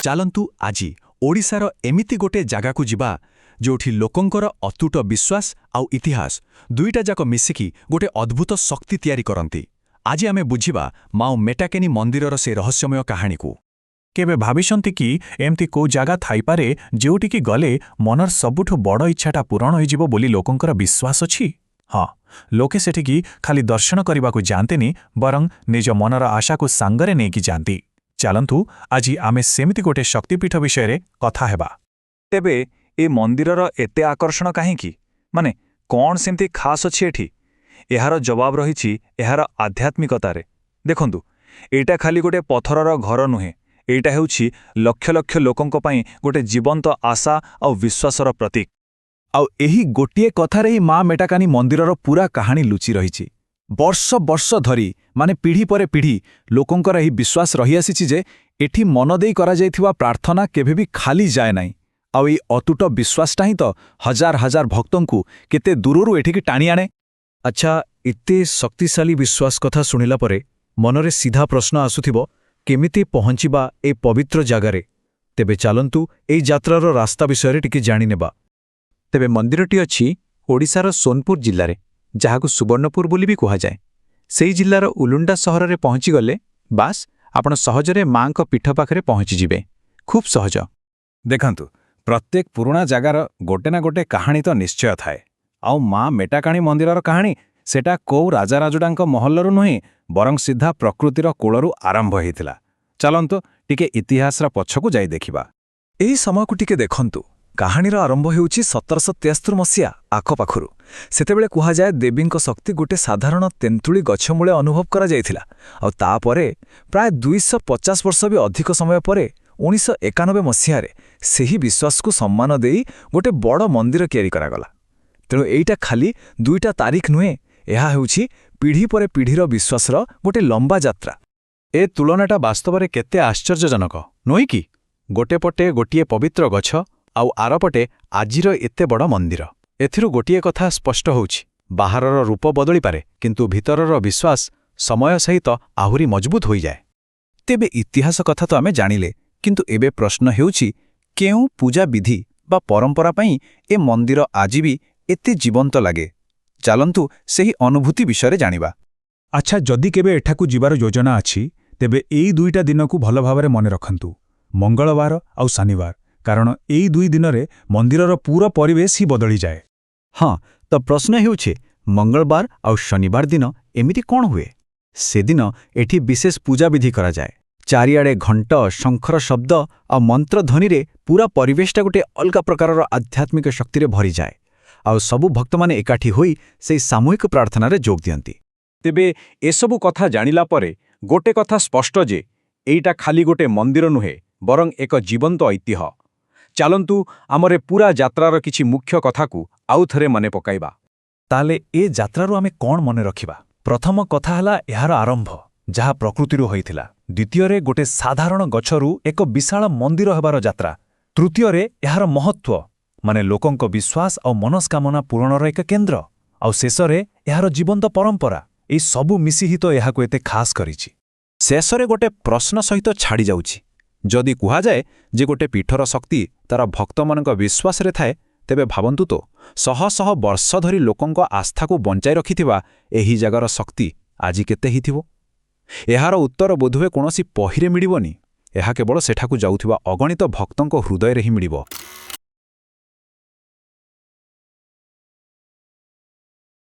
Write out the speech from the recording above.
ଚାଲନ୍ତୁ ଆଜି ଓଡ଼ିଶାର ଏମିତି ଗୋଟିଏ ଜାଗାକୁ ଯିବା ଯେଉଁଠି ଲୋକଙ୍କର ଅତୁଟ ବିଶ୍ୱାସ ଆଉ ଇତିହାସ ଦୁଇଟାଯାକ ମିଶିକି ଗୋଟେ ଅଦ୍ଭୁତ ଶକ୍ତି ତିଆରି କରନ୍ତି। ଆଜି ଆମେ ବୁଝିବା ମାଉ ମେଟାକେନି ମନ୍ଦିରର ସେ ରହସ୍ୟମୟ କାହାଣୀକୁ। କେବେ ଭାବିଛନ୍ତି କି ଏମିତି କୋଉ ଜାଗା ଥାଇପାରେ ଯେଉଁଠିକି ଗଲେ ମନର ସବୁଠୁ ବଡ଼ ଇଚ୍ଛାଟା ପୂରଣ ହୋଇଯିବ ବୋଲି ଲୋକଙ୍କର ବିଶ୍ୱାସ ଅଛି? ହଁ, ଲୋକେ ସେଠିକି ଖାଲି ଦର୍ଶନ କରିବାକୁ ଯାଆନ୍ତିନି, ବରଂ ନିଜ ମନର ଆଶାକୁ ସାଙ୍ଗରେ ନେଇକି ଯାଆନ୍ତି। ଚାଲନ୍ତୁ ଆଜି ଆମେ ସେମିତି ଗୋଟେ ଶକ୍ତିପୀଠ ବିଷୟରେ କଥା ହେବା। ତେବେ ଏ ମନ୍ଦିରର ଏତେ ଆକର୍ଷଣ କାହିଁକି? ମାନେ କ'ଣ ସେମିତି ଖାସ୍ ଅଛି ଏଠି? ଏହାର ଜବାବ ରହିଛି ଏହାର ଆଧ୍ୟାତ୍ମିକତାରେ। ଦେଖନ୍ତୁ, ଏଇଟା ଖାଲି ଗୋଟେ ପଥରର ଘର ନୁହେଁ, ଏଇଟା ହେଉଛି ଲକ୍ଷ ଲକ୍ଷ ଲୋକଙ୍କ ପାଇଁ ଗୋଟେ ଜୀବନ୍ତ ଆଶା ଆଉ ବିଶ୍ୱାସର ପ୍ରତୀକ। ଆଉ ଏହି ଗୋଟିଏ କଥାରେ ହିଁ ମା ମେଟାକାନି ମନ୍ଦିରର ପୂରା କାହାଣୀ ଲୁଚି ରହିଛି। ବର୍ଷ ବର୍ଷ ଧରି ମାନେ ପିଢ଼ି ପରେ ପିଢ଼ି ଲୋକଙ୍କର ଏହି ବିଶ୍ୱାସ ରହିଆସିଛି ଯେ ଏଠି ମନ ଦେଇ କରାଯାଇଥିବା ପ୍ରାର୍ଥନା କେବେ ବି ଖାଲି ଯାଏ ନାହିଁ। ଆଉ ଏହି ଅତୁଟ ବିଶ୍ୱାସଟା ହିଁ ତ ହଜାର ହଜାର ଭକ୍ତଙ୍କୁ କେତେ ଦୂରରୁ ଏଠିକି ଟାଣି ଆଣେ। ଆଚ୍ଛା, ଏତେ ଶକ୍ତିଶାଳୀ ବିଶ୍ୱାସ କଥା ଶୁଣିଲା ପରେ ମନରେ ସିଧା ପ୍ରଶ୍ନ ଆସୁଥିବ, କେମିତି ପହଞ୍ଚିବା ଏ ପବିତ୍ର ଜାଗାରେ? ତେବେ ଚାଲନ୍ତୁ ଏହି ଯାତ୍ରାର ରାସ୍ତା ବିଷୟରେ ଟିକେ ଜାଣିନେବା। ତେବେ ମନ୍ଦିରଟି ଅଛି ଓଡ଼ିଶାର ସୋନପୁର ଜିଲ୍ଲାରେ, ଯାହାକୁ ସୁବର୍ଣ୍ଣପୁର ବୋଲି ବି କୁହାଯାଏ। ସେହି ଜିଲ୍ଲାର ଉଲୁଣ୍ଡା ସହରରେ ପହଞ୍ଚିଗଲେ ବାସ୍ ଆପଣ ସହଜରେ ମାଙ୍କ ପୀଠ ପାଖରେ ପହଞ୍ଚିଯିବେ। ଖୁବ୍ ସହଜ। ଦେଖନ୍ତୁ, ପ୍ରତ୍ୟେକ ପୁରୁଣା ଜାଗାର ଗୋଟେ ନା ଗୋଟେ କାହାଣୀ ତ ନିଶ୍ଚୟ ଥାଏ। ଆଉ ମା ମେଟାକାଣି ମନ୍ଦିରର କାହାଣୀ ସେଟା କୋଉ ରାଜାରାଜୁଡ଼ାଙ୍କ ମହଲରୁ ନୁହେଁ, ବରଂ ସିଧା ପ୍ରକୃତିର କୂଳରୁ ଆରମ୍ଭ ହୋଇଥିଲା। ଚାଲନ୍ତୁ ଟିକେ ଇତିହାସର ପଛକୁ ଯାଇ ଦେଖିବା। ଏହି ସମୟକୁ ଟିକେ ଦେଖନ୍ତୁ। କାହାଣୀର ଆରମ୍ଭ ହେଉଛି 1773 ମସିହା ଆଖପାଖରୁ। ସେତେବେଳେ କୁହାଯାଏ ଦେବୀଙ୍କ ଶକ୍ତି ଗୋଟେ ସାଧାରଣ ତେନ୍ତୁଳି ଗଛ ମୂଳେ ଅନୁଭବ କରାଯାଇଥିଲା। ଆଉ ତାପରେ ପ୍ରାୟ 250 ବର୍ଷ ବି ଅଧିକ ସମୟ ପରେ 1991 ମସିହାରେ ସେହି ବିଶ୍ୱାସକୁ ସମ୍ମାନ ଦେଇ ଗୋଟେ ବଡ଼ ମନ୍ଦିର ତିଆରି କରାଗଲା। ତେଣୁ ଏଇଟା ଖାଲି ଦୁଇଟା ତାରିଖ ନୁହେଁ, ଏହା ହେଉଛି ପିଢ଼ି ପରେ ପିଢ଼ିର ବିଶ୍ୱାସର ଗୋଟେ ଲମ୍ବା ଯାତ୍ରା। ଏ ତୁଳନାଟା ବାସ୍ତବରେ କେତେ ଆଶ୍ଚର୍ଯ୍ୟଜନକ, ନୁହେଁ କି? ଗୋଟେ ପଟେ ଗୋଟିଏ ପବିତ୍ର ଗଛ ଆଉ ଆରପଟେ ଆଜିର ଏତେ ବଡ଼ ମନ୍ଦିର। ଏଥିରୁ ଗୋଟିଏ କଥା ସ୍ପଷ୍ଟ ହେଉଛି, ବାହାରର ରୂପ ବଦଳିପାରେ, କିନ୍ତୁ ଭିତରର ବିଶ୍ୱାସ ସମୟ ସହିତ ଆହୁରି ମଜବୁତ ହୋଇଯାଏ। ତେବେ ଇତିହାସ କଥା ତ ଆମେ ଜାଣିଲେ, କିନ୍ତୁ ଏବେ ପ୍ରଶ୍ନ ହେଉଛି, କେଉଁ ପୂଜା ବିଧି ବା ପରମ୍ପରା ପାଇଁ ଏ ମନ୍ଦିର ଆଜି ବି ଏତେ ଜୀବନ୍ତ ଲାଗେ? ଚାଲନ୍ତୁ ସେହି ଅନୁଭୂତି ବିଷୟରେ ଜାଣିବା। ଆଚ୍ଛା, ଯଦି କେବେ ଏଠାକୁ ଯିବାର ଯୋଜନା ଅଛି, ତେବେ ଏଇ ଦୁଇଟା ଦିନକୁ ଭଲ ଭାବରେ ମନେ ରଖନ୍ତୁ, ମଙ୍ଗଳବାର ଆଉ ଶନିବାର। କାରଣ ଏଇ ଦୁଇ ଦିନରେ ମନ୍ଦିରର ପୁରା ପରିବେଶ ହିଁ ବଦଳିଯାଏ। ହଁ, ତ ପ୍ରଶ୍ନ ହେଉଛି, ମଙ୍ଗଳବାର ଆଉ ଶନିବାର ଦିନ ଏମିତି କ'ଣ ହୁଏ? ସେଦିନ ଏଠି ବିଶେଷ ପୂଜାବିଧି କରାଯାଏ। ଚାରିଆଡ଼େ ଘଣ୍ଟ, ଶଙ୍ଖର ଶବ୍ଦ ଆଉ ମନ୍ତ୍ରଧ୍ୱନିରେ ପୁରା ପରିବେଶଟା ଗୋଟେ ଅଲଗା ପ୍ରକାରର ଆଧ୍ୟାତ୍ମିକ ଶକ୍ତିରେ ଭରିଯାଏ। ଆଉ ସବୁ ଭକ୍ତମାନେ ଏକାଠି ହୋଇ ସେହି ସାମୂହିକ ପ୍ରାର୍ଥନାରେ ଯୋଗ ଦିଅନ୍ତି। ତେବେ ଏସବୁ କଥା ଜାଣିଲା ପରେ ଗୋଟେ କଥା ସ୍ପଷ୍ଟ ଯେ ଏଇଟା ଖାଲି ଗୋଟେ ମନ୍ଦିର ନୁହେଁ, ବରଂ ଏକ ଜୀବନ୍ତ ଐତିହ୍ୟ। ଚାଲନ୍ତୁ ଆମର ପୁରା ଯାତ୍ରାର କିଛି ମୁଖ୍ୟ କଥାକୁ ଆଉଥରେ ମନେ ପକାଇବା। ତାହେଲେ ଏ ଯାତ୍ରାରୁ ଆମେ କ'ଣ ମନେ ରଖିବା? ପ୍ରଥମ କଥା ହେଲା ଏହାର ଆରମ୍ଭ, ଯାହା ପ୍ରକୃତିରୁ ହୋଇଥିଲା। ଦ୍ୱିତୀୟରେ ଗୋଟେ ସାଧାରଣ ଗଛରୁ ଏକ ବିଶାଳ ମନ୍ଦିର ହେବାର ଯାତ୍ରା। ତୃତୀୟରେ ଏହାର ମହତ୍ତ୍ୱ, ମାନେ ଲୋକଙ୍କ ବିଶ୍ୱାସ ଆଉ ମନସ୍କାମନା ପୂରଣର ଏକ କେନ୍ଦ୍ର। ଆଉ ଶେଷରେ ଏହାର ଜୀବନ୍ତ ପରମ୍ପରା। ଏହି ସବୁ ମିଶି ହିଁ ତ ଏହାକୁ ଏତେ ଖାସ୍ କରିଛି। ଶେଷରେ ଗୋଟେ ପ୍ରଶ୍ନ ସହିତ ଛାଡ଼ି ଯାଉଛି। ଯଦି କୁହାଯାଏ ଯେ ଗୋଟେ ପୀଠର ଶକ୍ତି ତାର ଭକ୍ତମାନଙ୍କ ବିଶ୍ୱାସରେ ଥାଏ, ତେବେ ଭାବନ୍ତୁ ତ, ଶହ ଶହ ବର୍ଷ ଧରି ଲୋକଙ୍କ ଆସ୍ଥାକୁ ବଞ୍ଚାଇ ରଖିଥିବା ଏହି ଜାଗାର ଶକ୍ତି ଆଜି କେତେ ହେଇଥିବ? ଏହାର ଉତ୍ତର ବୋଧହୁଏ କୌଣସି ବହିରେ ମିଳିବନି। ଏହା କେବଳ ସେଠାକୁ ଯାଉଥିବା ଅଗଣିତ ଭକ୍ତଙ୍କ ହୃଦୟରେ ହିଁ ମିଳିବ।